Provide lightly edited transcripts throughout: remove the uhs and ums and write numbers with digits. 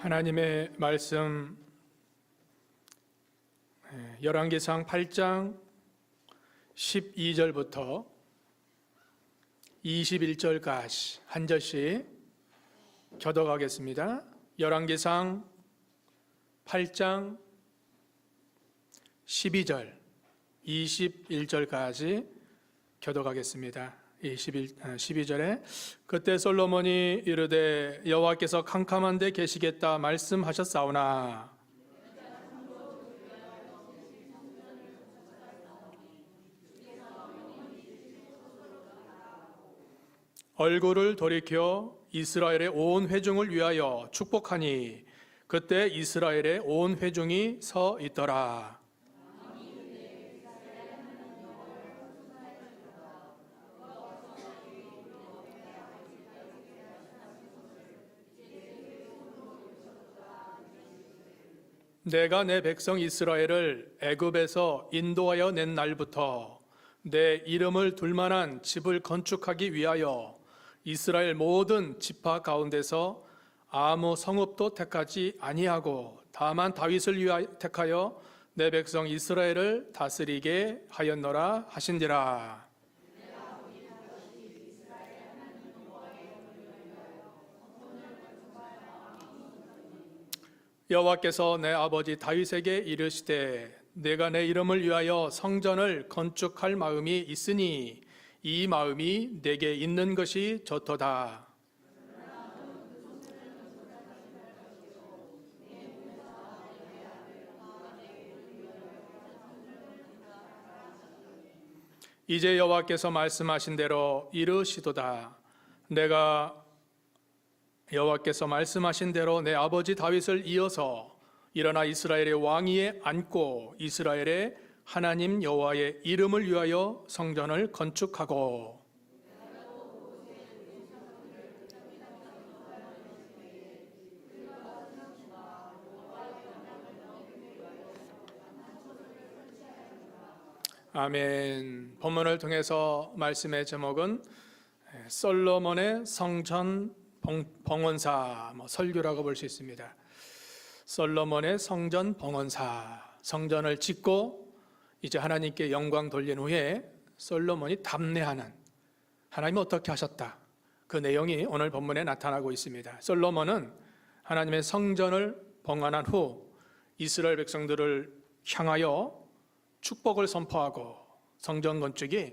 하나님의 말씀 열왕기상 8장 12절부터 21절까지 한 절씩 교독하겠습니다. 열왕기상 8장 12절 21절까지 교독하겠습니다. 12절에 그때 솔로몬이 이르되 여호와께서 캄캄한 데 계시겠다 말씀하셨사오나 얼굴을 돌이켜 이스라엘의 온 회중을 위하여 축복하니 그때 이스라엘의 온 회중이 서 있더라. 내가 내 백성 이스라엘을 애굽에서 인도하여 낸 날부터 내 이름을 둘 만한 집을 건축하기 위하여 이스라엘 모든 지파 가운데서 아무 성읍도 택하지 아니하고 다만 다윗을 위하여 택하여 내 백성 이스라엘을 다스리게 하였노라 하신지라. 여호와께서 내 아버지 다윗에게 이르시되 내가 내 이름을 위하여 성전을 건축할 마음이 있으니 이 마음이 내게 있는 것이 좋도다. 이제 여호와께서 말씀하신 대로 이르시도다. 내가 여호와께서 말씀하신 대로 내 아버지 다윗을 이어서 일어나 이스라엘의 왕위에 앉고 이스라엘의 하나님 여호와의 이름을 위하여 성전을 건축하고 아멘. 본문을 통해서 말씀의 제목은 솔로몬의 성전 봉헌사, 설교라고 볼 수 있습니다. 솔로몬의 성전 봉헌사, 성전을 짓고 이제 하나님께 영광 돌린 후에 솔로몬이 답례하는 하나님이 어떻게 하셨다, 그 내용이 오늘 본문에 나타나고 있습니다. 솔로몬은 하나님의 성전을 봉헌한 후 이스라엘 백성들을 향하여 축복을 선포하고 성전 건축이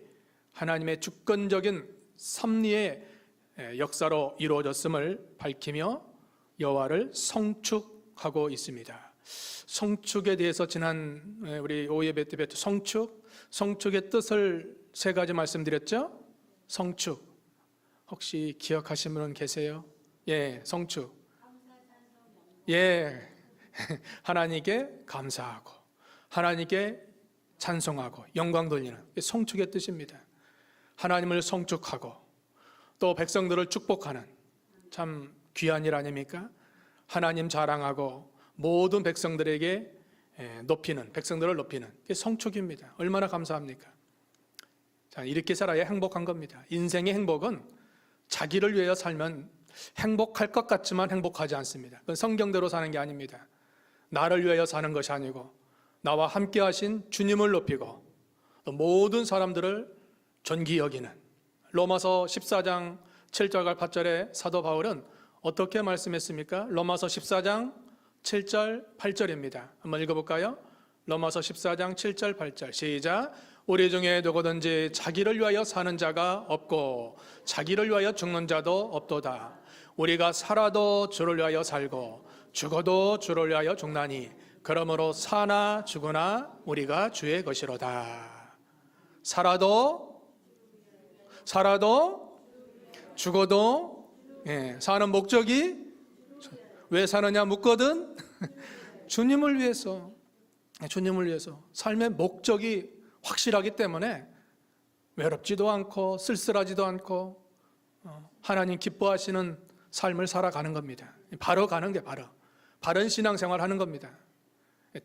하나님의 주권적인 섭리의 역사로 이루어졌음을 밝히며 여호와를 성축하고 있습니다. 성축에 대해서 지난 우리 오예배 때 성축의 뜻을 세 가지 말씀드렸죠. 성축 혹시 기억하시는 분 계세요? 예, 성축. 예, 하나님께 감사하고 하나님께 찬송하고 영광 돌리는 성축의 뜻입니다. 하나님을 성축하고 또 백성들을 축복하는 참 귀한 일 아닙니까? 하나님 자랑하고 모든 백성들에게 백성들을 높이는 게 성축입니다. 얼마나 감사합니까? 자, 이렇게 살아야 행복한 겁니다. 인생의 행복은 자기를 위하여 살면 행복할 것 같지만 행복하지 않습니다. 그건 성경대로 사는 게 아닙니다. 나를 위하여 사는 것이 아니고 나와 함께 하신 주님을 높이고 또 모든 사람들을 존귀 여기는 로마서 14장 7절과 8절에 사도 바울은 어떻게 말씀했습니까? 로마서 14장 7절 8절입니다. 한번 읽어볼까요? 로마서 14장 7절 8절 시작. 우리 중에 누구든지 자기를 위하여 사는 자가 없고 자기를 위하여 죽는 자도 없도다. 우리가 살아도 주를 위하여 살고 죽어도 주를 위하여 죽나니 그러므로 사나 죽으나 우리가 주의 것이로다. 살아도 죽어도 사는 목적이 왜 사느냐 묻거든 주님을 위해서 삶의 목적이 확실하기 때문에 외롭지도 않고 쓸쓸하지도 않고 하나님 기뻐하시는 삶을 살아가는 겁니다. 바로 가는 게 바른 신앙생활 하는 겁니다.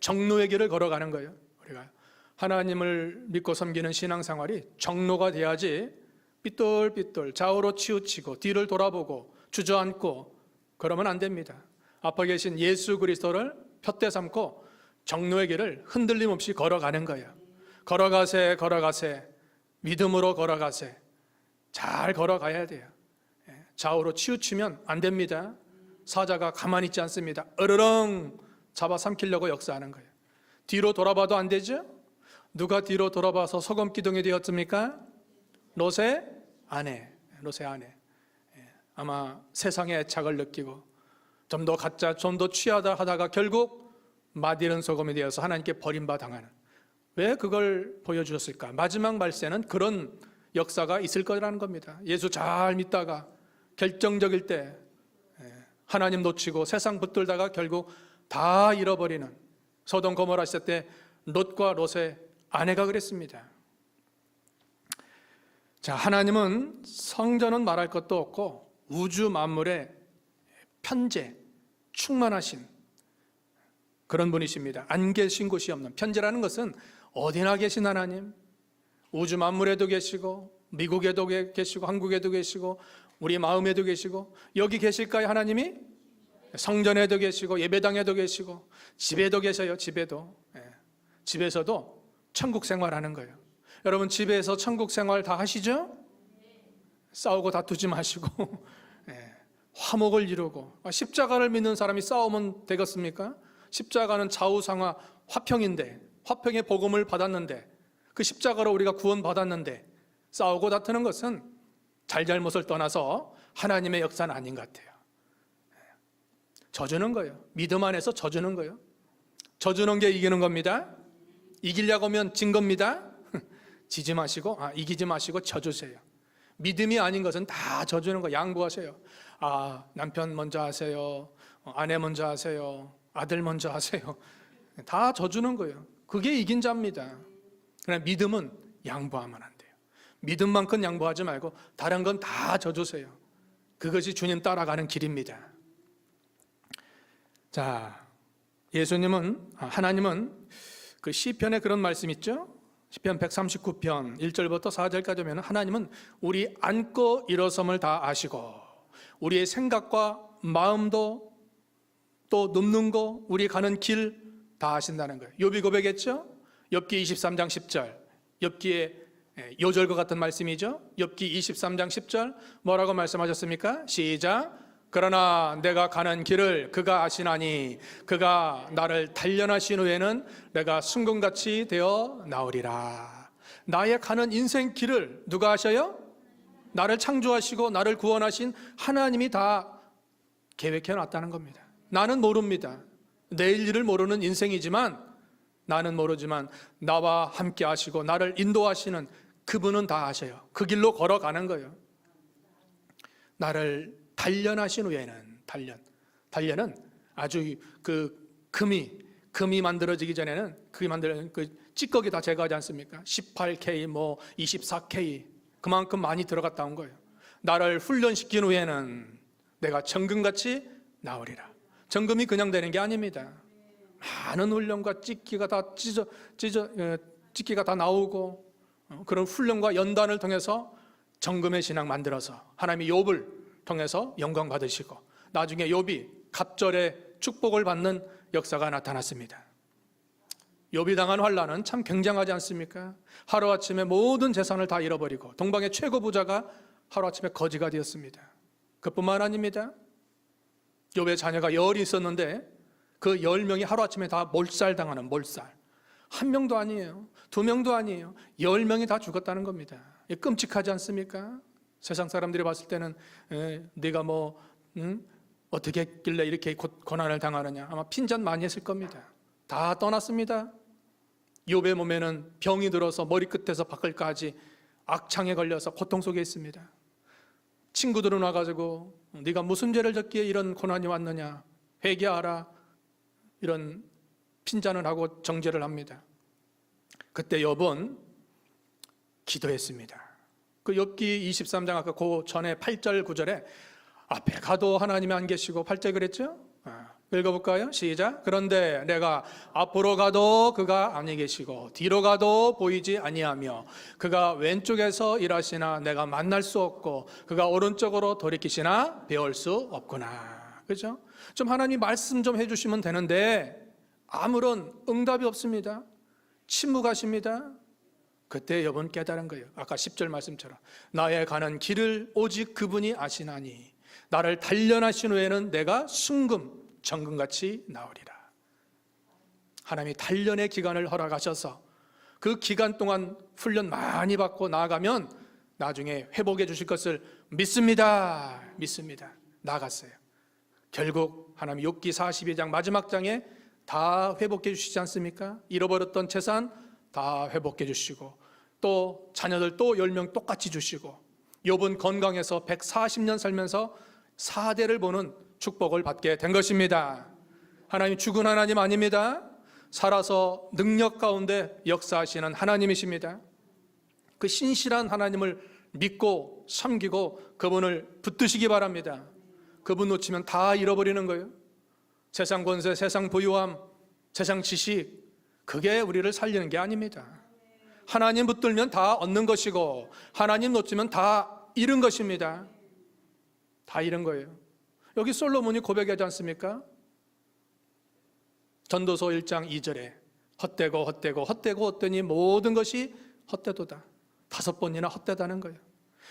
정로의 길을 걸어가는 거예요. 우리가 하나님을 믿고 섬기는 신앙생활이 정로가 돼야지 삐뚤삐뚤 좌우로 치우치고 뒤를 돌아보고 주저앉고 그러면 안 됩니다. 앞에 계신 예수 그리스도를 푯대 삼고 정로의 길을 흔들림 없이 걸어가는 거예요. 걸어가세, 걸어가세, 믿음으로 걸어가세. 잘 걸어가야 돼요. 좌우로 치우치면 안 됩니다. 사자가 가만히 있지 않습니다. 으르렁 잡아삼키려고 역사하는 거예요. 뒤로 돌아봐도 안 되죠? 누가 뒤로 돌아봐서 소금 기둥이 되었습니까? 롯의 아내. 아마 세상의 애착을 느끼고 좀 더 갖자, 좀 더 취하다 하다가 결국 맛이른 소금이 되어서 하나님께 버림받아 당하는. 왜 그걸 보여주셨을까? 마지막 말세는 그런 역사가 있을 거라는 겁니다. 예수 잘 믿다가 결정적일 때 하나님 놓치고 세상 붙들다가 결국 다 잃어버리는 소돔 고모라 시대 때 롯과 롯의 아내가 그랬습니다. 자, 하나님은 성전은 말할 것도 없고 우주 만물의 편재, 충만하신 그런 분이십니다. 안 계신 곳이 없는. 편재라는 것은 어디나 계신 하나님, 우주 만물에도 계시고 미국에도 계시고 한국에도 계시고 우리 마음에도 계시고, 여기 계실까요? 하나님이? 성전에도 계시고 예배당에도 계시고 집에도 계셔요. 집에서도 천국 생활하는 거예요. 여러분, 집에서 천국 생활 다 하시죠? 싸우고 다투지 마시고 화목을 이루고. 십자가를 믿는 사람이 싸우면 되겠습니까? 십자가는 좌우상하 화평인데, 화평의 복음을 받았는데, 그 십자가로 우리가 구원받았는데 싸우고 다투는 것은 잘잘못을 떠나서 하나님의 역사는 아닌 것 같아요. 져주는 거예요. 믿음 안에서 져주는 거예요. 져주는 게 이기는 겁니다. 이기려고 하면 진 겁니다. 지지 마시고, 이기지 마시고 져주세요. 믿음이 아닌 것은 다 져주는 거. 양보하세요. 남편 먼저 하세요. 아내 먼저 하세요. 아들 먼저 하세요. 다 져주는 거예요. 그게 이긴 자입니다. 그러나 믿음은 양보하면 안 돼요. 믿음만큼 양보하지 말고 다른 건 다 져주세요. 그것이 주님 따라가는 길입니다. 자, 하나님은 그 시편에 그런 말씀 있죠? 시편 139편 1절부터 4절까지 보면 하나님은 우리 앉고 일어섬을 다 아시고 우리의 생각과 마음도 또 눕는 거, 우리 가는 길 다 아신다는 거예요. 욥이 고백했죠? 욥기 23장 10절. 욥기의 요절과 같은 말씀이죠. 욥기 23장 10절 뭐라고 말씀하셨습니까? 시작. 그러나 내가 가는 길을 그가 아시나니 그가 나를 단련하신 후에는 내가 순금같이 되어 나오리라. 나의 가는 인생 길을 누가 아셔요? 나를 창조하시고 나를 구원하신 하나님이 다 계획해 놨다는 겁니다. 나는 모릅니다. 내일 일을 모르는 인생이지만, 나는 모르지만 나와 함께 하시고 나를 인도하시는 그분은 다 아셔요. 그 길로 걸어가는 거예요. 나를 단련하신 후에는, 단련은 아주 그 금이 만들어지기 전에는 그 찌꺼기 다 제거하지 않습니까? 18K 24K 그만큼 많이 들어갔다 온 거예요. 나를 훈련시킨 후에는 내가 정금같이 나오리라. 정금이 그냥 되는 게 아닙니다. 많은 훈련과 찌기가 다 나오고 그런 훈련과 연단을 통해서 정금의 신앙 만들어서 하나님이 욥을 통해서 영광 받으시고 나중에 욥이 갑절의 축복을 받는 역사가 나타났습니다. 욥이 당한 환난은 참 굉장하지 않습니까? 하루아침에 모든 재산을 다 잃어버리고 동방의 최고 부자가 하루아침에 거지가 되었습니다. 그뿐만 아닙니다. 욥의 자녀가 10이 있었는데 그 10명이 하루아침에 다 몰살당하는 몰살. 한 명도 아니에요. 두 명도 아니에요. 10명이 다 죽었다는 겁니다. 끔찍하지 않습니까? 세상 사람들이 봤을 때는 네가 어떻게 했길래 이렇게 고난을 당하느냐, 아마 핀잔 많이 했을 겁니다. 다 떠났습니다. 욥의 몸에는 병이 들어서 머리끝에서 발끝까지 악창에 걸려서 고통 속에 있습니다. 친구들은 와가지고 네가 무슨 죄를 졌기에 이런 고난이 왔느냐, 회개하라, 이런 핀잔을 하고 정죄를 합니다. 그때 욥은 기도했습니다. 그 욥기 23장 아까 그 전에 8절 9절에 앞에 가도 하나님이 안 계시고 8절 그랬죠? 읽어볼까요? 시작. 그런데 내가 앞으로 가도 그가 아니 계시고 뒤로 가도 보이지 아니하며 그가 왼쪽에서 일하시나 내가 만날 수 없고 그가 오른쪽으로 돌이키시나 배울 수 없구나. 그렇죠? 좀 하나님 말씀 좀 해주시면 되는데 아무런 응답이 없습니다. 침묵하십니다. 그때 여러분 깨달은 거예요. 아까 10절 말씀처럼 나의 가는 길을 오직 그분이 아시나니 나를 단련하신 후에는 내가 순금 정금같이 나으리라. 하나님이 단련의 기간을 허락하셔서 그 기간 동안 훈련 많이 받고 나아가면 나중에 회복해 주실 것을 믿습니다. 나아갔어요. 결국 하나님 욥기 42장 마지막 장에 다 회복해 주시지 않습니까? 잃어버렸던 재산 다 회복해 주시고 또 자녀들 또 10명 똑같이 주시고 욥은 건강해서 140년 살면서 4대를 보는 축복을 받게 된 것입니다. 하나님 죽은 하나님 아닙니다. 살아서 능력 가운데 역사하시는 하나님이십니다. 그 신실한 하나님을 믿고 섬기고 그분을 붙드시기 바랍니다. 그분 놓치면 다 잃어버리는 거예요. 세상 권세, 세상 부유함, 세상 지식, 그게 우리를 살리는 게 아닙니다. 하나님 붙들면 다 얻는 것이고 하나님 놓치면 다 잃은 것입니다. 다 잃은 거예요. 여기 솔로몬이 고백하지 않습니까? 전도서 1장 2절에 헛되고 헛되니 모든 것이 헛되도다. 5번이나 헛되다는 거예요.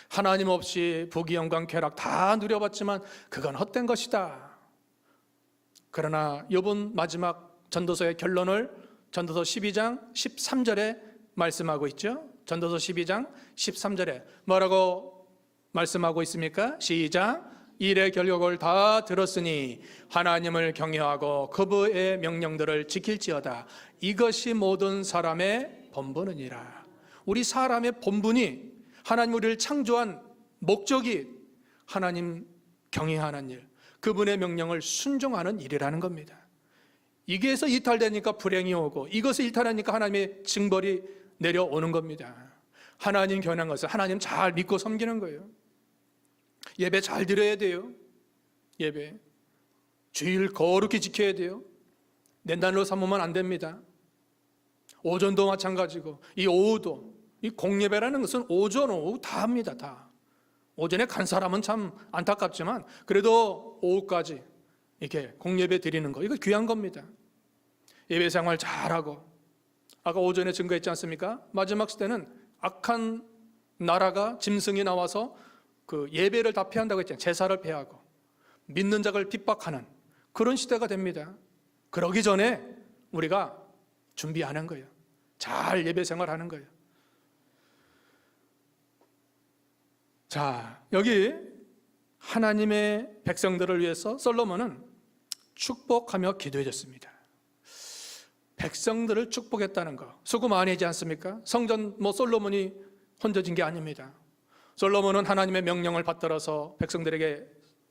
하나님 없이 부귀 영광 쾌락 다 누려봤지만 그건 헛된 것이다. 그러나 욥은 마지막 전도서의 결론을 전도서 12장 13절에 말씀하고 있죠. 전도서 12장 13절에 뭐라고 말씀하고 있습니까? 시작. 일의 결국을 다 들었으니 하나님을 경외하고 그분의 명령들을 지킬지어다. 이것이 모든 사람의 본분이니라. 우리 사람의 본분이 하나님 우리를 창조한 목적이 하나님 경외하는 일, 그분의 명령을 순종하는 일이라는 겁니다. 이게서 이탈되니까 불행이 오고 이것을 이탈하니까 하나님의 징벌이 내려오는 겁니다. 하나님 견한 것은 하나님 잘 믿고 섬기는 거예요. 예배 잘 드려야 돼요. 예배 주일 거룩히 지켜야 돼요. 낸단으로 삼으면 안 됩니다. 오전도 마찬가지고 이 오후도, 이 공예배라는 것은 오전 오후 다 합니다. 다 오전에 간 사람은 참 안타깝지만 그래도 오후까지 이렇게 공예배 드리는 거, 이거 귀한 겁니다. 예배 생활 잘하고, 아까 오전에 증거했지 않습니까? 마지막 시대는 악한 나라가 짐승이 나와서 그 예배를 다 폐한다고 했잖아요. 제사를 폐하고 믿는 자를 핍박하는 그런 시대가 됩니다. 그러기 전에 우리가 준비하는 거예요. 잘 예배 생활하는 거예요. 자, 여기 하나님의 백성들을 위해서 솔로몬은 축복하며 기도해줬습니다. 백성들을 축복했다는 거 수고 많이 하지 않습니까? 성전 솔로몬이 혼자 진 게 아닙니다. 솔로몬은 하나님의 명령을 받들어서 백성들에게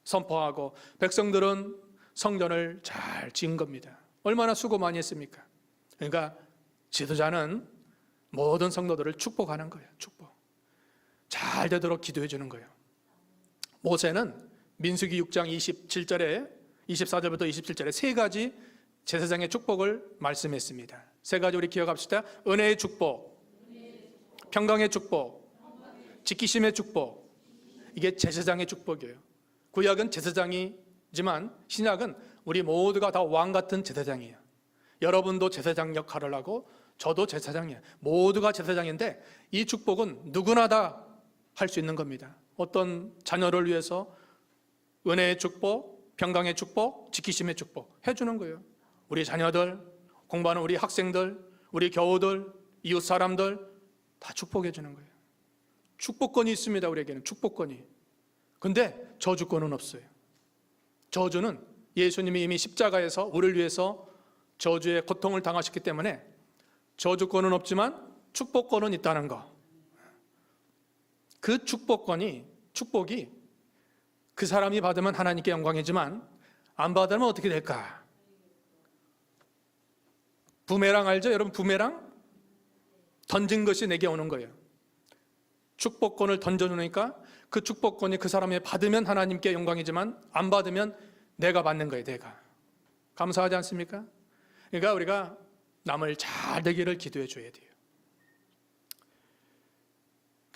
선포하고 백성들은 성전을 잘 지은 겁니다. 얼마나 수고 많이 했습니까? 그러니까 지도자는 모든 성도들을 축복하는 거예요. 축복. 잘 되도록 기도해 주는 거예요. 모세는 민수기 6장 27절에 24절부터 27절에 세 가지 제사장의 축복을 말씀했습니다. 세 가지 우리 기억합시다. 은혜의 축복, 평강의 축복, 지키심의 축복. 이게 제사장의 축복이에요. 구약은 제사장이지만 신약은 우리 모두가 다 왕 같은 제사장이에요. 여러분도 제사장 역할을 하고 저도 제사장이에요. 모두가 제사장인데 이 축복은 누구나 다 할 수 있는 겁니다. 어떤 자녀를 위해서 은혜의 축복, 평강의 축복, 지키심의 축복 해주는 거예요. 우리 자녀들, 공부하는 우리 학생들, 우리 교우들, 이웃 사람들 다 축복해 주는 거예요. 축복권이 있습니다. 우리에게는 축복권이. 근데 저주권은 없어요. 저주는 예수님이 이미 십자가에서 우리를 위해서 저주의 고통을 당하셨기 때문에 저주권은 없지만 축복권은 있다는 거. 그 축복이 그 사람이 받으면 하나님께 영광이지만 안 받으면 어떻게 될까? 부메랑 알죠? 여러분 부메랑? 던진 것이 내게 오는 거예요. 축복권을 던져주니까 그 축복권이 그 사람이 받으면 하나님께 영광이지만 안 받으면 내가 받는 거예요. 내가. 감사하지 않습니까? 그러니까 우리가 남을 잘 되기를 기도해 줘야 돼요.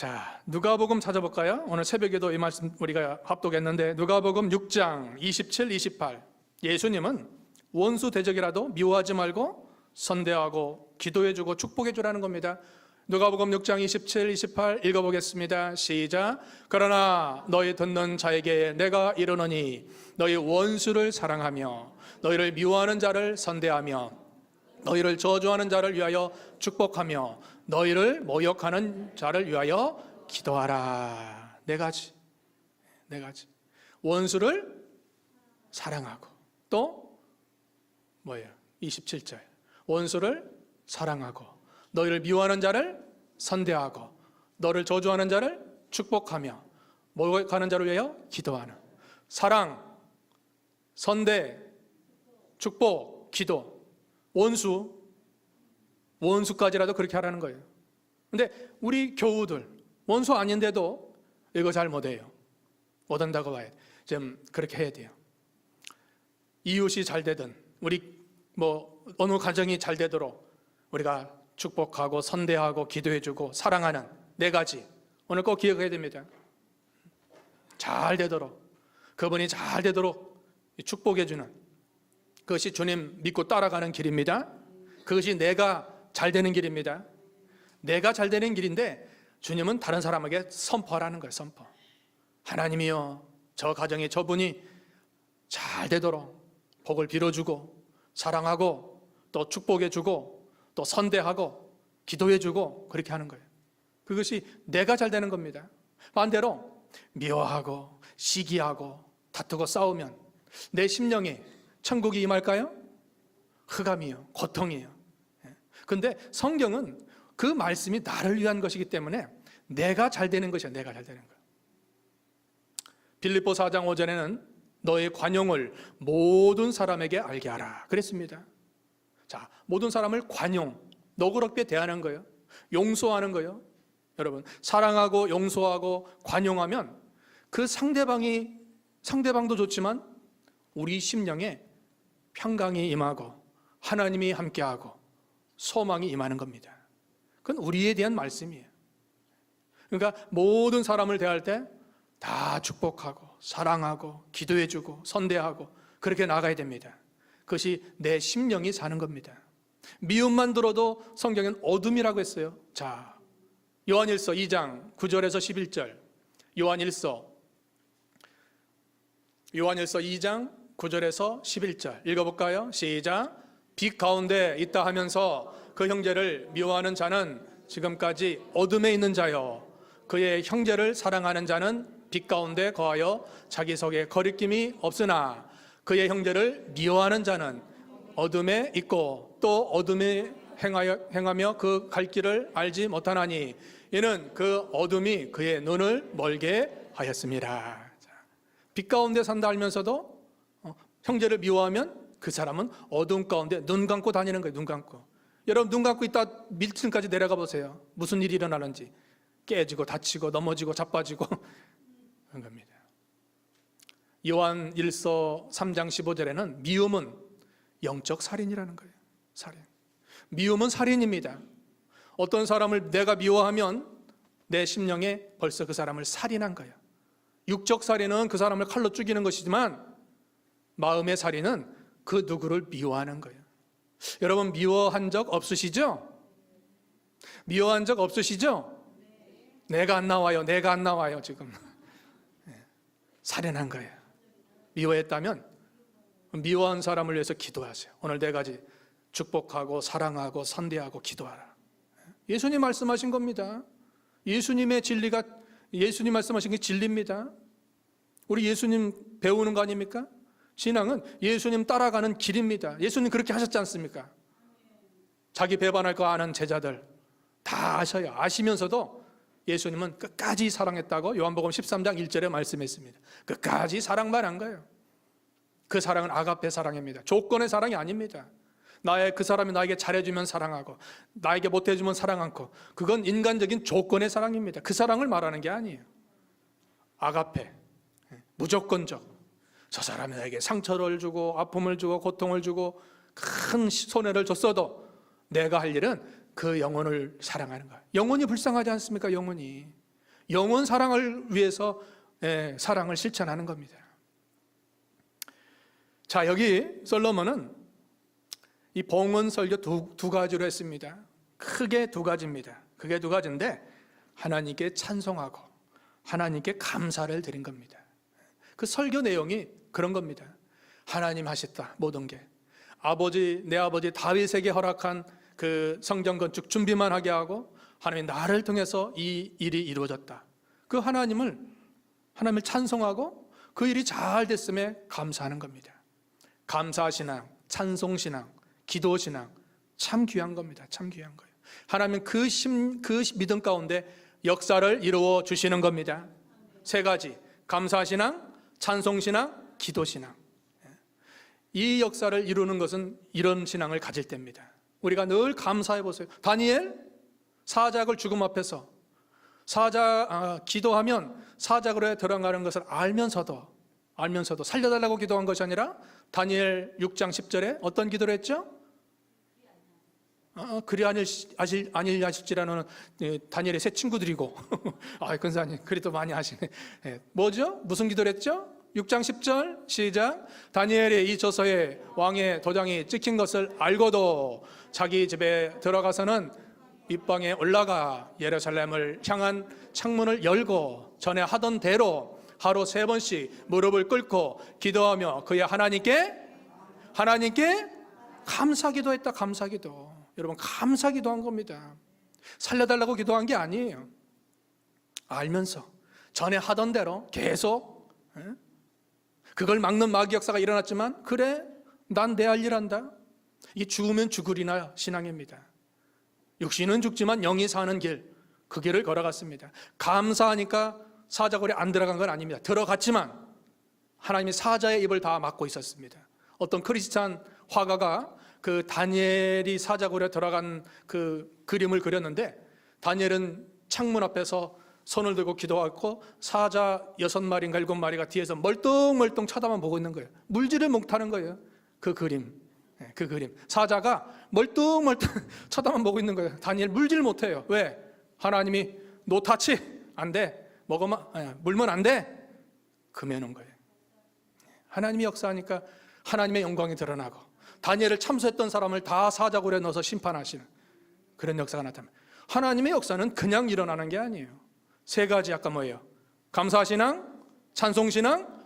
자, 누가복음 찾아볼까요? 오늘 새벽에도 이 말씀 우리가 합독했는데 누가복음 6장 27, 28. 예수님은 원수 대적이라도 미워하지 말고 선대하고 기도해주고 축복해주라는 겁니다. 누가복음 6장 27, 28 읽어보겠습니다. 시작. 그러나 너희 듣는 자에게 내가 이르노니 너희 원수를 사랑하며 너희를 미워하는 자를 선대하며 너희를 저주하는 자를 위하여 축복하며 너희를 모욕하는 자를 위하여 기도하라. 네 가지. 원수를 사랑하고 또 뭐예요? 27절. 원수를 사랑하고 너희를 미워하는 자를 선대하고 너를 저주하는 자를 축복하며 모욕하는 자를 위하여 기도하는. 사랑, 선대, 축복, 기도. 원수까지라도 그렇게 하라는 거예요. 근데 우리 교우들 원수 아닌데도 이거 잘 못해요. 못한다고 봐요. 좀 그렇게 해야 돼요. 이웃이 잘 되든 우리 어느 가정이 잘 되도록 우리가 축복하고 선대하고 기도해주고 사랑하는 네 가지 오늘 꼭 기억해야 됩니다. 잘 되도록, 그분이 잘 되도록 축복해주는 그것이 주님 믿고 따라가는 길입니다. 그것이 내가 잘 되는 길입니다. 내가 잘 되는 길인데 주님은 다른 사람에게 선포하라는 거예요. 선포. 하나님이여, 저 가정에 저분이 잘 되도록 복을 빌어주고 사랑하고 또 축복해주고 또 선대하고 기도해주고 그렇게 하는 거예요. 그것이 내가 잘 되는 겁니다. 반대로 미워하고 시기하고 다투고 싸우면 내 심령에 천국이 임할까요? 흑암이요, 고통이에요. 그런데 성경은 그 말씀이 나를 위한 것이기 때문에 내가 잘 되는 것이야. 내가 잘 되는 거야. 빌립보 4장 5절에는 너의 관용을 모든 사람에게 알게 하라 그랬습니다. 자, 모든 사람을 관용, 너그럽게 대하는 거예요. 용서하는 거예요. 여러분, 사랑하고 용서하고 관용하면 그 상대방도 좋지만 우리 심령에 평강이 임하고 하나님이 함께하고 소망이 임하는 겁니다. 그건 우리에 대한 말씀이에요. 그러니까 모든 사람을 대할 때 다 축복하고 사랑하고 기도해주고 선대하고 그렇게 나가야 됩니다. 그것이 내 심령이 사는 겁니다. 미움만 들어도 성경엔 어둠이라고 했어요. 자, 요한일서 2장 9절에서 11절. 요한일서 2장 9절에서 11절 읽어볼까요? 시작. 빛 가운데 있다 하면서 그 형제를 미워하는 자는 지금까지 어둠에 있는 자요, 그의 형제를 사랑하는 자는 빛 가운데 거하여 자기 속에 거리낌이 없으나 그의 형제를 미워하는 자는 어둠에 있고 또 어둠에 행하며 그 갈 길을 알지 못하나니 이는 그 어둠이 그의 눈을 멀게 하였습니다. 빛 가운데 산다 알면서도 형제를 미워하면 그 사람은 어둠 가운데 눈 감고 다니는 거예요. 눈 감고. 여러분, 눈 감고 있다 밀층까지 내려가 보세요. 무슨 일이 일어나는지. 깨지고 다치고 넘어지고 자빠지고 그런 겁니다. 요한 1서 3장 15절에는 미움은 영적 살인이라는 거예요. 살인. 미움은 살인입니다. 어떤 사람을 내가 미워하면 내 심령에 벌써 그 사람을 살인한 거예요. 육적 살인은 그 사람을 칼로 죽이는 것이지만 마음의 살인은 그 누구를 미워하는 거예요. 여러분, 미워한 적 없으시죠? 미워한 적 없으시죠? 내가 안 나와요 지금. 살인한 거예요. 미워했다면 미워한 사람을 위해서 기도하세요. 오늘 네 가지 축복하고 사랑하고 선대하고 기도하라. 예수님 말씀하신 겁니다. 예수님의 진리가, 예수님 말씀하신 게 진리입니다. 우리 예수님 배우는 거 아닙니까? 신앙은 예수님 따라가는 길입니다. 예수님 그렇게 하셨지 않습니까? 자기 배반할 거 아는 제자들 다 아셔요. 아시면서도 예수님은 끝까지 사랑했다고 요한복음 13장 1절에 말씀했습니다. 끝까지 사랑만 한 거예요. 그 사랑은 아가페 사랑입니다. 조건의 사랑이 아닙니다. 그 사람이 나에게 잘해주면 사랑하고 나에게 못해주면 사랑 않고, 그건 인간적인 조건의 사랑입니다. 그 사랑을 말하는 게 아니에요. 아가페, 무조건적. 저 사람이 나에게 상처를 주고 아픔을 주고 고통을 주고 큰 손해를 줬어도 내가 할 일은 그 영혼을 사랑하는 거예요. 영혼이 불쌍하지 않습니까? 영혼이. 영원 사랑을 위해서 사랑을 실천하는 겁니다. 자, 여기 솔로몬은 이 봉헌 설교 두 가지로 했습니다. 크게 두 가지입니다. 그게 두 가지인데 하나님께 찬송하고 하나님께 감사를 드린 겁니다. 그 설교 내용이 그런 겁니다. 하나님 하셨다, 모든 게. 내 아버지 다윗에게 허락한 그 성전 건축 준비만 하게 하고 하나님이 나를 통해서 이 일이 이루어졌다. 그 하나님을 찬송하고 그 일이 잘 됐음에 감사하는 겁니다. 감사신앙, 찬송신앙, 기도신앙, 참 귀한 겁니다. 참 귀한 거예요. 하나님은 그 믿음 가운데 역사를 이루어 주시는 겁니다. 세 가지: 감사신앙, 찬송신앙, 기도신앙. 이 역사를 이루는 것은 이런 신앙을 가질 때입니다. 우리가 늘 감사해 보세요. 다니엘 사자굴 죽음 앞에서 기도하면 사자굴에 들어가는 것을 알면서도 살려달라고 기도한 것이 아니라 다니엘 6장 10절에 어떤 기도를 했죠? 그리 아니하실지라는 다니엘의 새 친구들이고 근사님 그래도 많이 하시네. 뭐죠? 무슨 기도를 했죠? 6장 10절 시작. 다니엘의 이 저서에 왕의 도장이 찍힌 것을 알고도 자기 집에 들어가서는 윗방에 올라가 예루살렘을 향한 창문을 열고 전에 하던 대로 하루 3번씩 무릎을 꿇고 기도하며 그의 하나님께 감사기도했다. 감사기도. 여러분, 감사기도한 겁니다. 살려달라고 기도한 게 아니에요. 알면서 전에 하던 대로 계속 그걸 막는 마귀 역사가 일어났지만 그래, 난 내 할 일 한다. 이게 죽으면 죽으리나 신앙입니다. 육신은 죽지만 영이 사는 길, 그 길을 걸어갔습니다. 감사하니까 사자굴에 안 들어간 건 아닙니다. 들어갔지만 하나님이 사자의 입을 다 막고 있었습니다. 어떤 크리스찬 화가가 그 다니엘이 사자굴에 들어간 그 그림을 그렸는데 다니엘은 창문 앞에서 손을 들고 기도하고 사자 6마리인가 7마리가 뒤에서 멀뚱멀뚱 쳐다만 보고 있는 거예요. 물질을 못하는 거예요. 그 그림. 사자가 멀뚱멀뚱 쳐다만 보고 있는 거예요. 다니엘 물질 못해요. 왜? 하나님이 노타치 안 돼. 물면 안 돼. 금해놓은 거예요. 하나님이 역사하니까 하나님의 영광이 드러나고 다니엘을 참수했던 사람을 다 사자굴에 넣어서 심판하시는 그런 역사가 나타납니다. 하나님의 역사는 그냥 일어나는 게 아니에요. 세 가지 아까 뭐예요? 감사신앙, 찬송신앙,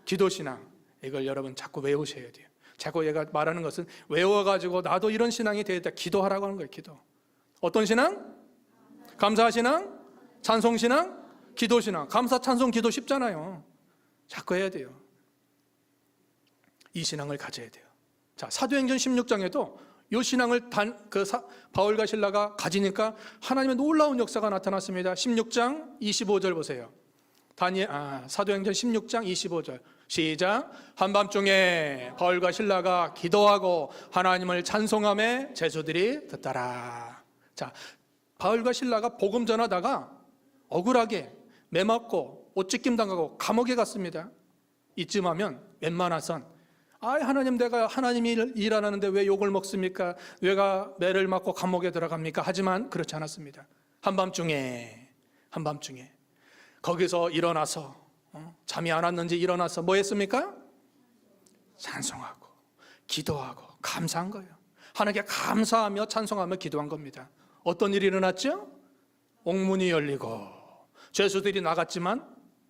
기도신앙. 이걸 여러분 자꾸 외우셔야 돼요. 자꾸 얘가 말하는 것은 외워가지고 나도 이런 신앙이 되겠다. 기도하라고 하는 거예요. 기도. 어떤 신앙? 감사신앙, 찬송신앙, 기도신앙. 감사, 찬송, 기도 쉽잖아요. 자꾸 해야 돼요. 이 신앙을 가져야 돼요. 자, 사도행전 16장에도 이 신앙을 바울과 실라가 가지니까 하나님의 놀라운 역사가 나타났습니다. 16장 25절 보세요. 사도행전 16장 25절 시작. 한밤중에 바울과 실라가 기도하고 하나님을 찬송하며 제수들이 듣더라. 자, 바울과 실라가 복음 전하다가 억울하게 매 맞고 옷 찢김 당하고 감옥에 갔습니다. 이쯤 하면 웬만해선 하나님, 내가 하나님이 일 안 하는데 왜 욕을 먹습니까? 왜가 매를 맞고 감옥에 들어갑니까? 하지만 그렇지 않았습니다. 한밤중에 거기서 일어나서 잠이 안 왔는지 일어나서 뭐 했습니까? 찬송하고 기도하고 감사한 거예요. 하나님께 감사하며 찬송하며 기도한 겁니다. 어떤 일이 일어났죠? 옥문이 열리고 죄수들이 나갔지만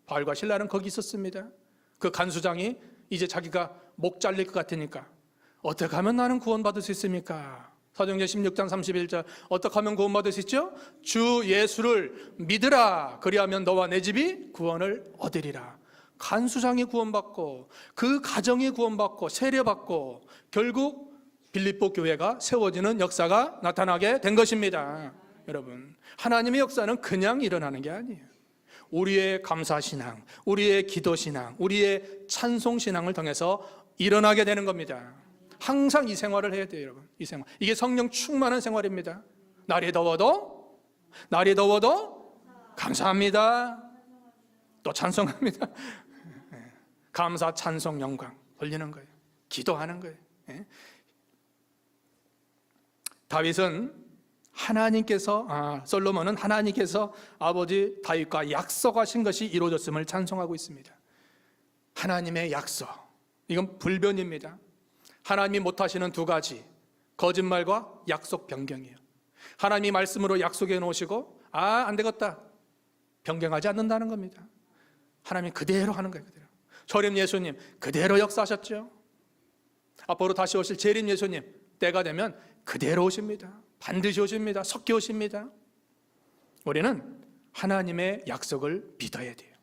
바울과 실라는 거기 있었습니다. 그 간수장이 이제 자기가 목 잘릴 것 같으니까 어떻게 하면 나는 구원받을 수 있습니까? 사도행전 16장 31절 어떻게 하면 구원받을 수 있죠? 주 예수를 믿으라. 그리하면 너와 내 집이 구원을 얻으리라. 간수장이 구원받고 그 가정이 구원받고 세례받고 결국 빌립보 교회가 세워지는 역사가 나타나게 된 것입니다. 여러분, 하나님의 역사는 그냥 일어나는 게 아니에요. 우리의 감사신앙, 우리의 기도신앙, 우리의 찬송신앙을 통해서 일어나게 되는 겁니다. 항상 이 생활을 해야 돼요, 여러분. 이 생활. 이게 성령 충만한 생활입니다. 날이 더워도 감사합니다. 또 찬송합니다. 감사, 찬송, 영광 돌리는 거예요. 기도하는 거예요. 다윗은 솔로몬은 하나님께서 아버지 다윗과 약속하신 것이 이루어졌음을 찬송하고 있습니다. 하나님의 약속, 이건 불변입니다. 하나님이 못하시는 두 가지, 거짓말과 약속 변경이에요. 하나님이 말씀으로 약속해 놓으시고 안 되겠다, 변경하지 않는다는 겁니다. 하나님이 그대로 하는 거예요. 그대로. 초림 예수님 그대로 역사하셨죠. 앞으로 다시 오실 재림 예수님 때가 되면 그대로 오십니다. 반드시 오십니다. 섞여 오십니다. 우리는 하나님의 약속을 믿어야 돼요.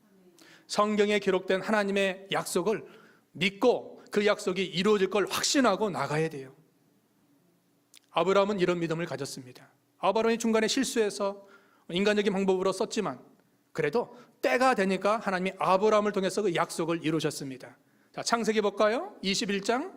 성경에 기록된 하나님의 약속을 믿고 그 약속이 이루어질 걸 확신하고 나가야 돼요. 아브라함은 이런 믿음을 가졌습니다. 아브라함이 중간에 실수해서 인간적인 방법으로 썼지만 그래도 때가 되니까 하나님이 아브라함을 통해서 그 약속을 이루셨습니다. 자, 창세기 볼까요? 21장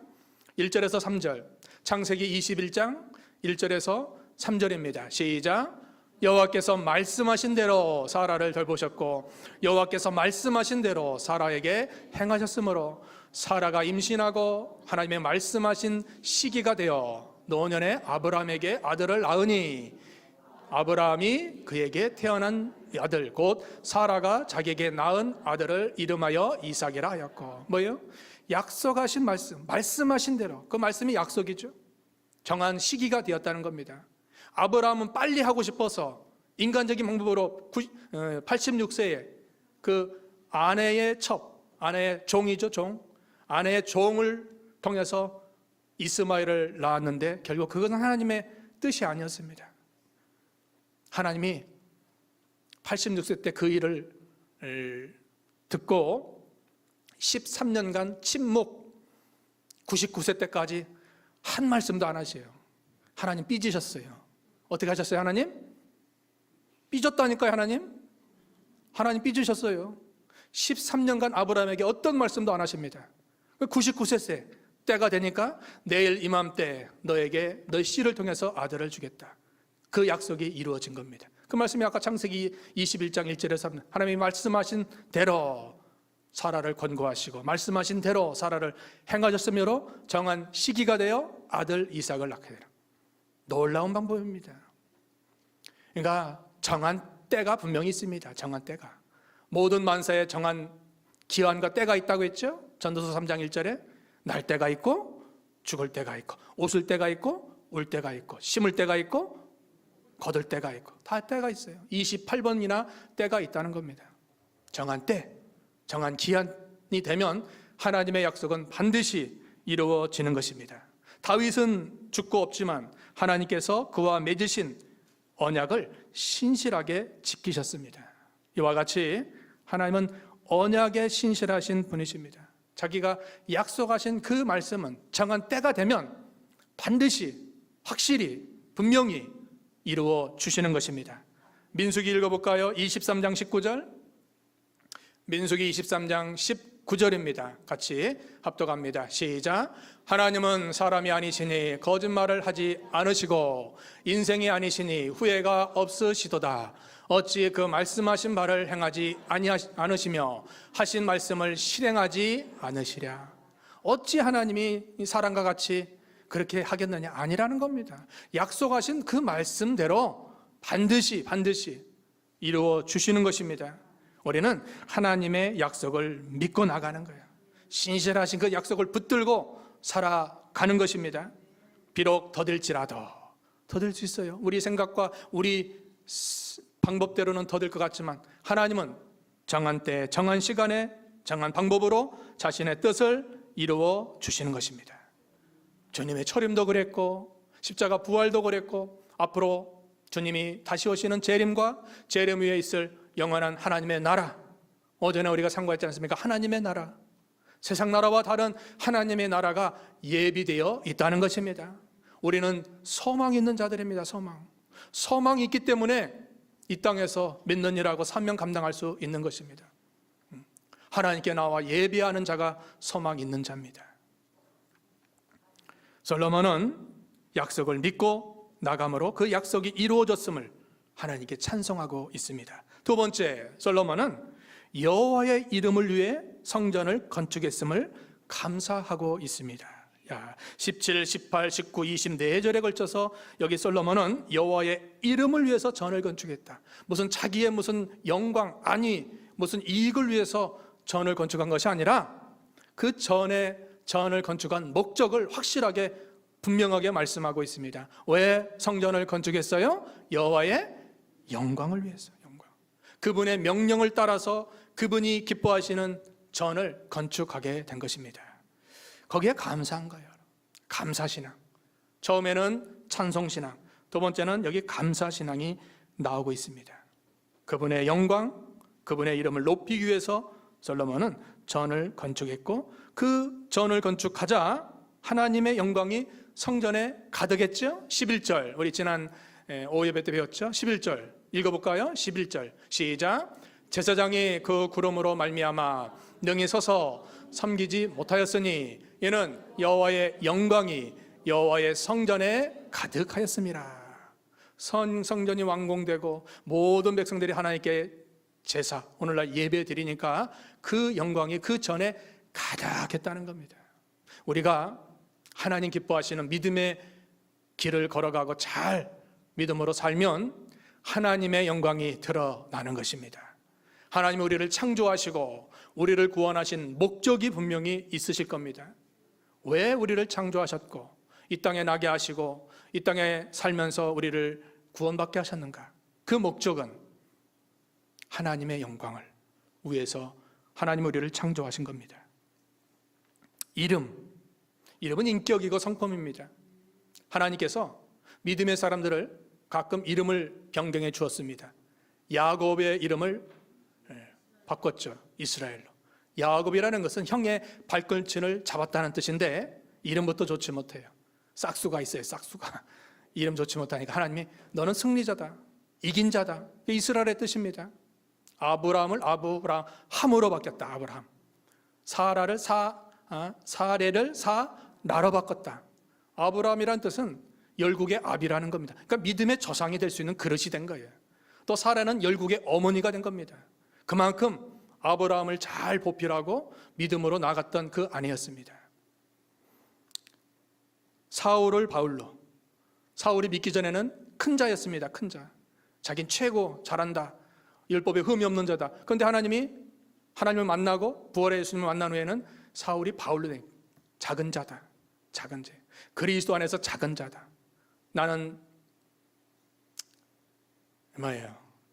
1절에서 3절. 창세기 21장 1절에서 3절입니다. 시작. 여호와께서 말씀하신 대로 사라를 돌보셨고 여호와께서 말씀하신 대로 사라에게 행하셨으므로 사라가 임신하고 하나님의 말씀하신 시기가 되어 노년에 아브라함에게 아들을 낳으니 아브라함이 그에게 태어난 아들 곧 사라가 자기에게 낳은 아들을 이름하여 이삭이라 하였고, 뭐예요? 약속하신 말씀하신 대로, 그 말씀이 약속이죠. 정한 시기가 되었다는 겁니다. 아브라함은 빨리 하고 싶어서 인간적인 방법으로 86세에 그 아내의 종이죠, 아내의 종을 통해서 이스마엘을 낳았는데 결국 그것은 하나님의 뜻이 아니었습니다. 하나님이 86세 때 그 일을 듣고 13년간 침묵, 99세 때까지 한 말씀도 안 하세요. 하나님 삐지셨어요. 어떻게 하셨어요? 하나님? 삐졌다니까요. 하나님 삐지셨어요. 13년간 아브라함에게 어떤 말씀도 안 하십니다. 99세 때가 되니까 내일 이맘때 너에게 너의 씨를 통해서 아들을 주겠다. 그 약속이 이루어진 겁니다. 그 말씀이 아까 창세기 21장 1절에서 하나님이 말씀하신 대로 사라를 권고하시고 말씀하신 대로 사라를 행하셨으므로 정한 시기가 되어 아들 이삭을 낳게 되라. 놀라운 방법입니다. 그러니까 정한 때가 분명히 있습니다. 정한 때가. 모든 만사에 정한 기한과 때가 있다고 했죠. 전도서 3장 1절에 날 때가 있고 죽을 때가 있고 웃을 때가 있고 울 때가 있고 심을 때가 있고 거둘 때가 있고 다 때가 있어요. 28번이나 때가 있다는 겁니다. 정한 때, 정한 기한이 되면 하나님의 약속은 반드시 이루어지는 것입니다. 다윗은 죽고 없지만 하나님께서 그와 맺으신 언약을 신실하게 지키셨습니다. 이와 같이 하나님은 언약에 신실하신 분이십니다. 자기가 약속하신 그 말씀은 정한 때가 되면 반드시 확실히 분명히 이루어 주시는 것입니다. 민수기 읽어볼까요? 23장 19절. 민수기 23장 19절입니다. 같이 합독합니다. 시작. 하나님은 사람이 아니시니 거짓말을 하지 않으시고 인생이 아니시니 후회가 없으시도다. 어찌 그 말씀하신 바를 행하지 않으시며 하신 말씀을 실행하지 않으시랴. 어찌 하나님이 사람과 같이 그렇게 하겠느냐? 아니라는 겁니다. 약속하신 그 말씀대로 반드시 이루어 주시는 것입니다. 우리는 하나님의 약속을 믿고 나가는 거예요. 신실하신 그 약속을 붙들고 살아가는 것입니다. 비록 더딜지라도 더딜 수 있어요. 우리 생각과 우리 방법대로는 더딜 것 같지만 하나님은 정한 때, 정한 시간에, 정한 방법으로 자신의 뜻을 이루어 주시는 것입니다. 주님의 초림도 그랬고 십자가 부활도 그랬고 앞으로 주님이 다시 오시는 재림과 재림 위에 있을 영원한 하나님의 나라, 어제는 우리가 상고했지 않습니까? 하나님의 나라, 세상 나라와 다른 하나님의 나라가 예비되어 있다는 것입니다. 우리는 소망이 있는 자들입니다. 소망이 있기 때문에 이 땅에서 믿는 일하고 사명 감당할 수 있는 것입니다. 하나님께 나와 예비하는 자가 소망이 있는 자입니다. 솔로몬은 약속을 믿고 나감으로 그 약속이 이루어졌음을 하나님께 찬송하고 있습니다. 두 번째, 솔로몬은 여호와의 이름을 위해 성전을 건축했음을 감사하고 있습니다. 17, 18, 19, 24절에 걸쳐서 여기 솔로몬은 여호와의 이름을 위해서 전을 건축했다. 무슨 자기의 무슨 영광, 아니 무슨 이익을 위해서 전을 건축한 것이 아니라 그 전을 건축한 목적을 확실하게 분명하게 말씀하고 있습니다. 왜 성전을 건축했어요? 여호와의 영광을 위해서. 그분의 명령을 따라서 그분이 기뻐하시는 전을 건축하게 된 것입니다. 거기에 감사한 거예요. 감사신앙. 처음에는 찬송신앙, 두 번째는 여기 감사신앙이 나오고 있습니다. 그분의 영광, 그분의 이름을 높이기 위해서 솔로몬은 전을 건축했고, 그 전을 건축하자 하나님의 영광이 성전에 가득했죠. 11절, 우리 지난 오예배 때 배웠죠. 11절 읽어볼까요? 11절 시작. 제사장이 그 구름으로 말미암아 능히 서서 섬기지 못하였으니 이는 여호와의 영광이 여호와의 성전에 가득하였습니다. 성전이 완공되고 모든 백성들이 하나님께 제사, 오늘날 예배 드리니까 그 영광이 그 전에 가득했다는 겁니다. 우리가 하나님 기뻐하시는 믿음의 길을 걸어가고 잘 믿음으로 살면 하나님의 영광이 드러나는 것입니다. 하나님이 우리를 창조하시고 우리를 구원하신 목적이 분명히 있으실 겁니다. 왜 우리를 창조하셨고 이 땅에 나게 하시고 이 땅에 살면서 우리를 구원받게 하셨는가? 그 목적은 하나님의 영광을 위해서 하나님 우리를 창조하신 겁니다. 이름은 인격이고 성품입니다. 하나님께서 믿음의 사람들을 가끔 이름을 변경해 주었습니다. 야곱의 이름을 바꿨죠. 이스라엘로. 야곱이라는 것은 형의 발걸음을 잡았다는 뜻인데 이름부터 좋지 못해요. 싹수가 있어요. 싹수가. 이름 좋지 못하니까 하나님이 너는 승리자다, 이긴 자다. 이스라엘의 뜻입니다. 아브라함을 아브라함으로 바뀌었다. 아브라함. 사레를 사라로 바꿨다. 아브라함이라는 뜻은 열국의 아비라는 겁니다. 그러니까 믿음의 조상이 될 수 있는 그릇이 된 거예요. 또 사라는 열국의 어머니가 된 겁니다. 그만큼 아브라함을 잘 보필하고 믿음으로 나갔던 그 아내였습니다. 사울을 바울로. 사울이 믿기 전에는 큰 자였습니다. 큰 자. 자긴 최고 잘한다. 율법에 흠이 없는 자다. 그런데 하나님을 만나고 부활의 예수님을 만난 후에는 사울이 바울로 된 작은 자다. 작은 자. 그리스도 안에서 작은 자다. 나는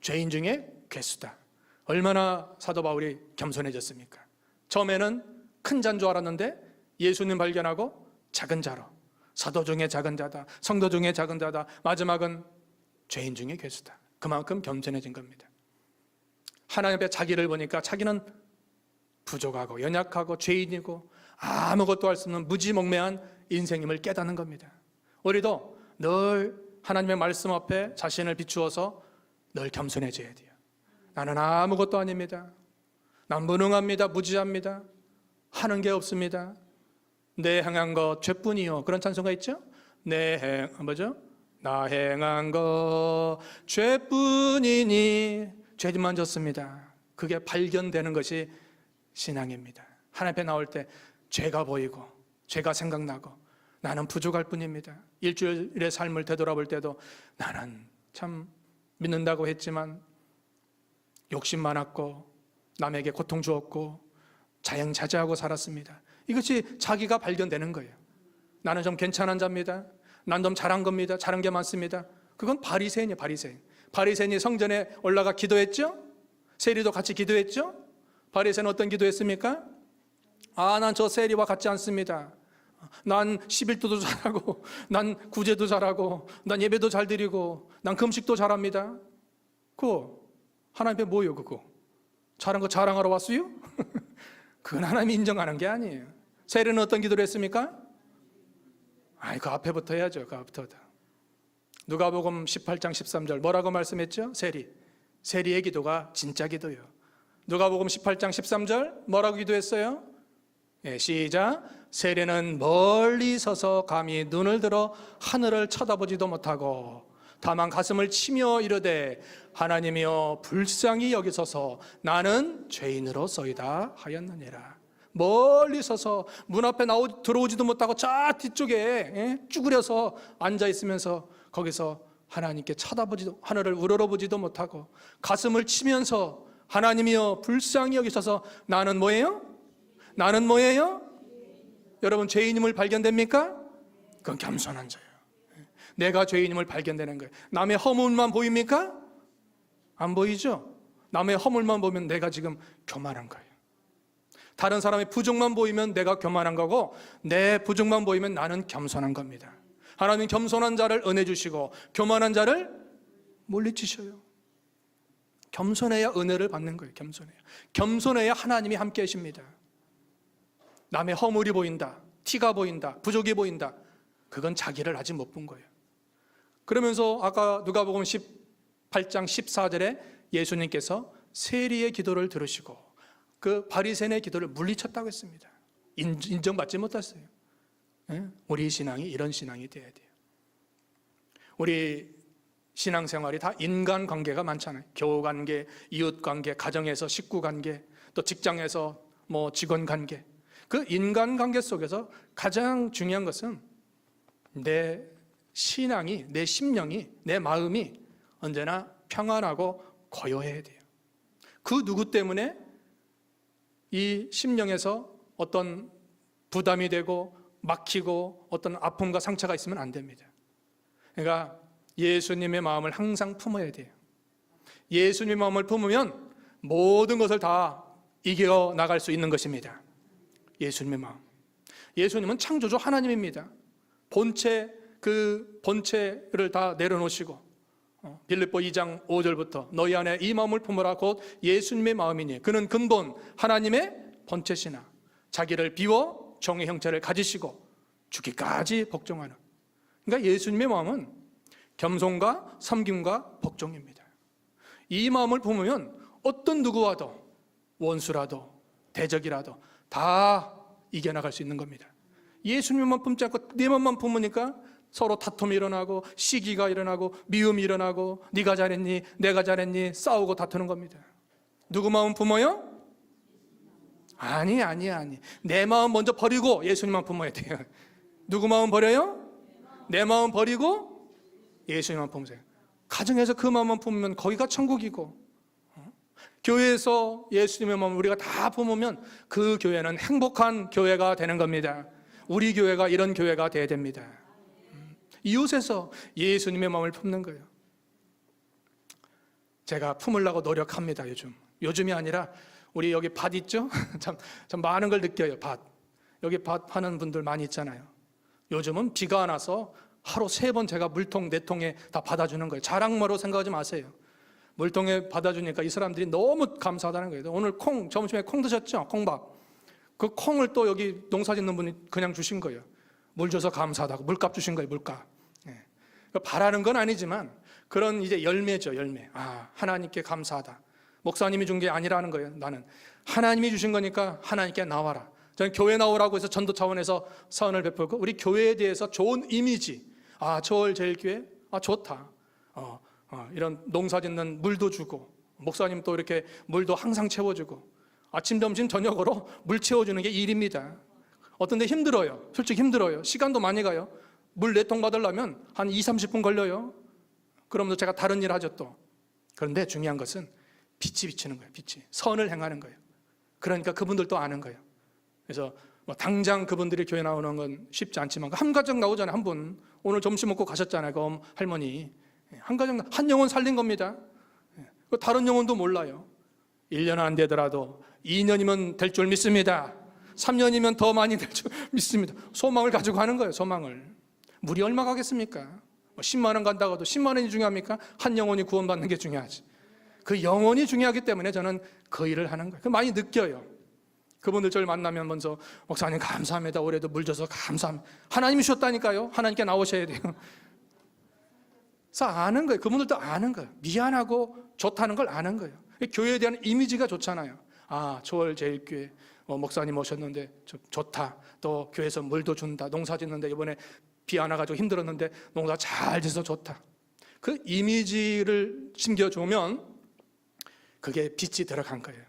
죄인 중에 괴수다. 얼마나 사도 바울이 겸손해졌습니까? 처음에는 큰 자인 줄 알았는데 예수님 발견하고 작은 자로, 사도 중에 작은 자다, 성도 중에 작은 자다, 마지막은 죄인 중에 괴수다. 그만큼 겸손해진 겁니다. 하나님 앞에 자기를 보니까 자기는 부족하고 연약하고 죄인이고 아무것도 할 수 없는 무지몽매한 인생임을 깨닫는 겁니다. 우리도 늘 하나님의 말씀 앞에 자신을 비추어서 늘 겸손해져야 돼요. 나는 아무것도 아닙니다. 난 무능합니다. 무지합니다. 하는 게 없습니다. 내 행한 것 죄뿐이요. 그런 찬송가 있죠? 나 행한 것 죄뿐이니 죄만 졌습니다. 그게 발견되는 것이 신앙입니다. 하나님 앞에 나올 때 죄가 보이고 죄가 생각나고 나는 부족할 뿐입니다. 일주일의 삶을 되돌아볼 때도 나는 참 믿는다고 했지만 욕심 많았고 남에게 고통 주었고 자영자재하고 살았습니다. 이것이 자기가 발견되는 거예요. 나는 좀 괜찮은 자입니다. 난 좀 잘한 겁니다. 잘한 게 많습니다. 그건 바리새인이에요. 바리새인이 성전에 올라가 기도했죠? 세리도 같이 기도했죠? 바리새인은 어떤 기도했습니까? 난 저 세리와 같지 않습니다. 난 11도도 잘하고 난 구제도 잘하고 난 예배도 잘 드리고 난 금식도 잘합니다. 그거 하나님 앞에 뭐예요? 그거 잘한 거 자랑하러 왔어요? 그건 하나님이 인정하는 게 아니에요. 세리는 어떤 기도를 했습니까? 그 앞에부터 해야죠. 그 앞부터. 누가복음 18장 13절 뭐라고 말씀했죠? 세리의 기도가 진짜 기도예요. 누가복음 18장 13절 뭐라고 기도했어요? 시작. 세리는 멀리 서서 감히 눈을 들어 하늘을 쳐다보지도 못하고 다만 가슴을 치며 이르되 하나님이여 불쌍히 여기소서 나는 죄인으로소이다 하였느니라. 멀리 서서 문 앞에 들어오지도 못하고 저 뒤쪽에 쭈그려서 앉아 있으면서 거기서 하나님께 쳐다보지도, 하늘을 우러러보지도 못하고 가슴을 치면서 하나님이여 불쌍히 여기셔서 나는 뭐예요? 나는 뭐예요? 여러분, 죄인임을 발견됩니까? 그건 겸손한 자예요. 내가 죄인임을 발견되는 거예요. 남의 허물만 보입니까? 안 보이죠? 남의 허물만 보면 내가 지금 교만한 거예요. 다른 사람의 부족만 보이면 내가 교만한 거고, 내 부족만 보이면 나는 겸손한 겁니다. 하나님은 겸손한 자를 은혜 주시고 교만한 자를 물리치셔요. 겸손해야 은혜를 받는 거예요. 겸손해야 하나님이 함께 하십니다. 남의 허물이 보인다, 티가 보인다, 부족이 보인다, 그건 자기를 아직 못 본 거예요. 그러면서 아까 누가복음 18장 14절에 예수님께서 세리의 기도를 들으시고 그 바리새인의 기도를 물리쳤다고 했습니다. 인정받지 못했어요. 우리 신앙이 이런 신앙이 돼야 돼요. 우리 신앙생활이 다 인간관계가 많잖아요. 교우관계, 이웃관계, 가정에서 식구관계, 또 직장에서 직원관계. 그 인간관계 속에서 가장 중요한 것은 내 신앙이, 내 심령이, 내 마음이 언제나 평안하고 고요해야 돼요. 그 누구 때문에 이 심령에서 어떤 부담이 되고 막히고 어떤 아픔과 상처가 있으면 안 됩니다. 그러니까 예수님의 마음을 항상 품어야 돼요. 예수님의 마음을 품으면 모든 것을 다 이겨나갈 수 있는 것입니다. 예수님의 마음. 예수님은 창조주 하나님입니다. 그 본체를 다 내려놓으시고 빌립보 2장 5절부터 너희 안에 이 마음을 품으라 곧 예수님의 마음이니 그는 근본 하나님의 본체시나 자기를 비워 종의 형체를 가지시고 죽기까지 복종하는. 그러니까 예수님의 마음은 겸손과 섬김과 복종입니다. 이 마음을 품으면 어떤 누구와도 원수라도 대적이라도 다 이겨나갈 수 있는 겁니다. 예수님만 품지 않고 내 마음만 품으니까 서로 다툼이 일어나고 시기가 일어나고 미움이 일어나고 네가 잘했니 내가 잘했니 싸우고 다투는 겁니다. 누구 마음 품어요? 아니 내 마음 먼저 버리고 예수님만 품어야 돼요. 누구 마음 버려요? 내 마음 버리고 예수님만 품으세요. 가정에서 그 마음만 품으면 거기가 천국이고, 교회에서 예수님의 마음을 우리가 다 품으면 그 교회는 행복한 교회가 되는 겁니다. 우리 교회가 이런 교회가 돼야 됩니다. 이웃에서 예수님의 마음을 품는 거예요. 제가 품으려고 노력합니다. 요즘이 아니라 우리 여기 밭 있죠? 참 많은 걸 느껴요. 밭. 여기 밭 하는 분들 많이 있잖아요. 요즘은 비가 안 와서 하루 3번 제가 물통 4통에 다 받아주는 거예요. 자랑마로 생각하지 마세요. 물통에 받아주니까 이 사람들이 너무 감사하다는 거예요. 오늘 점심에 콩 드셨죠? 콩밥. 그 콩을 또 여기 농사 짓는 분이 그냥 주신 거예요. 물 줘서 감사하다고 물값 주신 거예요. 물값. 바라는 건 아니지만 그런 이제 열매죠. 열매. 하나님께 감사하다. 목사님이 준 게 아니라는 거예요. 나는 하나님이 주신 거니까 하나님께 나와라. 저는 교회 나오라고 해서 전도 차원에서 사언을 베풀고 우리 교회에 대해서 좋은 이미지. 저월제일교회 좋다. 이런 농사 짓는 물도 주고 목사님 또 이렇게 물도 항상 채워주고 아침 점심 저녁으로 물 채워주는 게 일입니다. 어떤 데 힘들어요. 솔직히 힘들어요. 시간도 많이 가요. 물 4통 받으려면 한 20-30분 걸려요. 그러면서 제가 다른 일 하죠 또. 그런데 중요한 것은 빛이 비치는 거예요. 빛이. 선을 행하는 거예요. 그러니까 그분들도 아는 거예요. 그래서 당장 그분들이 교회 나오는 건 쉽지 않지만 한 가정 나오잖아요. 한 분. 오늘 점심 먹고 가셨잖아요. 그 할머니. 한 가정, 한 영혼 살린 겁니다. 다른 영혼도 몰라요. 1년 안 되더라도 2년이면 될 줄 믿습니다. 3년이면 더 많이 될 줄 믿습니다. 소망을 가지고 하는 거예요. 소망을. 물이 얼마 가겠습니까? 10만 원 간다고 해도 10만 원이 중요합니까? 한 영혼이 구원받는 게 중요하지. 그 영혼이 중요하기 때문에 저는 그 일을 하는 거예요. 많이 느껴요. 그분들 저를 만나면 먼저 목사님 감사합니다. 올해도 물 줘서 감사합니다. 하나님이 주셨다니까요. 하나님께 나오셔야 돼요. 그래서 아는 거예요. 그분들도 아는 거예요. 미안하고 좋다는 걸 아는 거예요. 교회에 대한 이미지가 좋잖아요. 조월제일교회 목사님 오셨는데 좋다. 또 교회에서 물도 준다. 농사 짓는데 이번에 비 안 와가지고 힘들었는데 농사 잘 돼서 좋다. 그 이미지를 심겨주면 그게 빛이 들어간 거예요.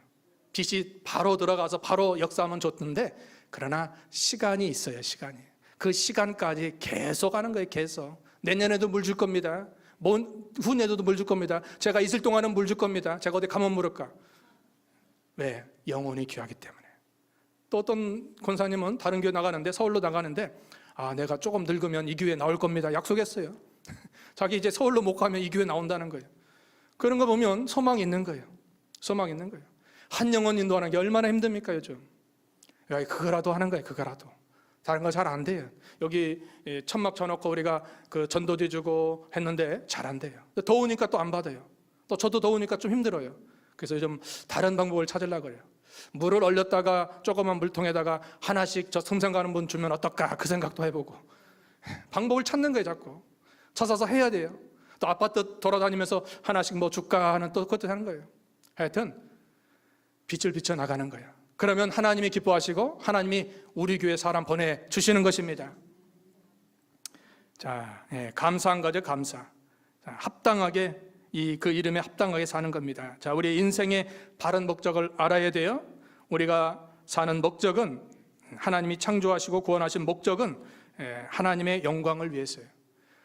빛이 바로 들어가서 바로 역사하면 좋던데, 그러나 시간이 있어요. 시간이. 그 시간까지 계속 하는 거예요. 계속. 내년에도 물 줄 겁니다. 후년에도 물 줄 겁니다. 제가 있을 동안은 물 줄 겁니다. 제가 어디 가면 물을까? 왜? 영혼이 귀하기 때문에. 또 어떤 권사님은 다른 교회 나가는데, 서울로 나가는데, 내가 조금 늙으면 이 교회 나올 겁니다. 약속했어요. 자기 이제 서울로 못 가면 이 교회 나온다는 거예요. 그런 거 보면 소망이 있는 거예요. 소망이 있는 거예요. 한 영혼 인도하는 게 얼마나 힘듭니까 요즘? 그거라도 하는 거예요. 그거라도. 다른 거 잘 안 돼요. 여기 천막 쳐놓고 우리가 그 전도지 주고 했는데 잘 안 돼요. 더우니까 또 안 받아요. 또 저도 더우니까 좀 힘들어요. 그래서 좀 다른 방법을 찾으려고 해요. 물을 얼렸다가 조그만 물통에다가 하나씩 저 승상 가는 분 주면 어떨까, 그 생각도 해보고. 방법을 찾는 거예요. 자꾸 찾아서 해야 돼요. 또 아파트 돌아다니면서 하나씩 뭐 줄까 하는 또 그것도 하는 거예요. 하여튼 빛을 비춰 나가는 거예요. 그러면 하나님이 기뻐하시고 하나님이 우리 교회 사람 보내주시는 것입니다. 자, 감사한 거죠. 감사. 자, 합당하게 그 이름에 합당하게 사는 겁니다. 자, 우리 인생의 바른 목적을 알아야 돼요. 우리가 사는 목적은, 하나님이 창조하시고 구원하신 목적은 하나님의 영광을 위해서예요.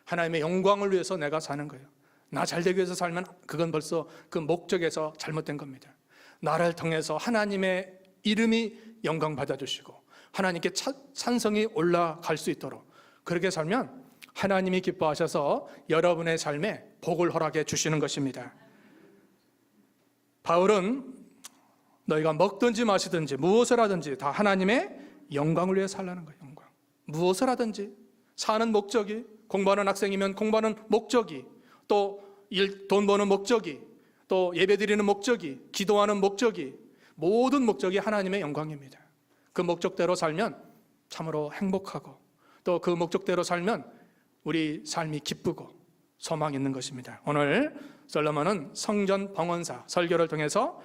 하나님의 영광을 위해서 내가 사는 거예요. 나 잘되기 위해서 살면 그건 벌써 그 목적에서 잘못된 겁니다. 나를 통해서 하나님의 이름이 영광 받아주시고 하나님께 찬성이 올라갈 수 있도록 그렇게 살면 하나님이 기뻐하셔서 여러분의 삶에 복을 허락해 주시는 것입니다. 바울은 너희가 먹든지 마시든지 무엇을 하든지 다 하나님의 영광을 위해 살라는 거예요. 영광. 무엇을 하든지 사는 목적이, 공부하는 학생이면 공부하는 목적이, 또 돈 버는 목적이, 또 예배드리는 목적이, 기도하는 목적이, 모든 목적이 하나님의 영광입니다. 그 목적대로 살면 참으로 행복하고, 또 그 목적대로 살면 우리 삶이 기쁘고 소망이 있는 것입니다. 오늘 솔로몬은 성전 봉헌사 설교를 통해서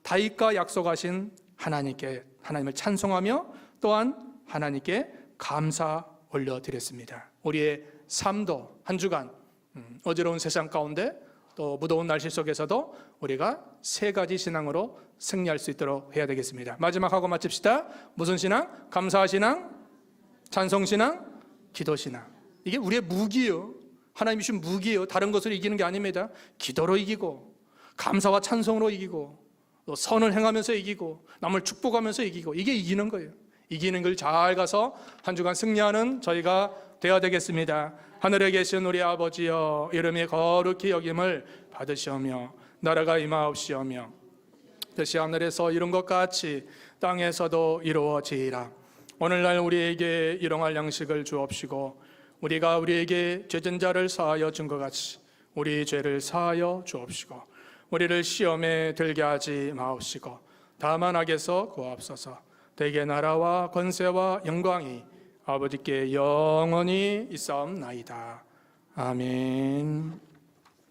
다윗과 약속하신 하나님을 찬송하며 또한 하나님께 감사 올려드렸습니다. 우리의 삶도 한 주간 어지러운 세상 가운데 또 무더운 날씨 속에서도 우리가 세 가지 신앙으로 승리할 수 있도록 해야 되겠습니다. 마지막 하고 마칩시다. 무슨 신앙? 감사 신앙, 찬송 신앙, 기도 신앙. 이게 우리의 무기예요. 하나님이 주신 무기예요. 다른 것으로 이기는 게 아닙니다. 기도로 이기고, 감사와 찬송으로 이기고, 또 선을 행하면서 이기고, 남을 축복하면서 이기고, 이게 이기는 거예요. 이기는 걸 잘 가서 한 주간 승리하는 저희가 되어야 되겠습니다. 하늘에 계신 우리 아버지여, 이름이 거룩히 여김을 받으시오며 나라가 임하옵시오며 뜻이 하늘에서 이룬 것 같이 땅에서도 이루어지이라. 오늘날 우리에게 일용할 양식을 주옵시고 우리가 우리에게 죄진 자를 사하여 준 것 같이 우리 죄를 사하여 주옵시고 우리를 시험에 들게 하지 마옵시고 다만 악에서 구하옵소서. 대개 나라와 권세와 영광이 아버지께 영원히 있사옵나이다. 아멘.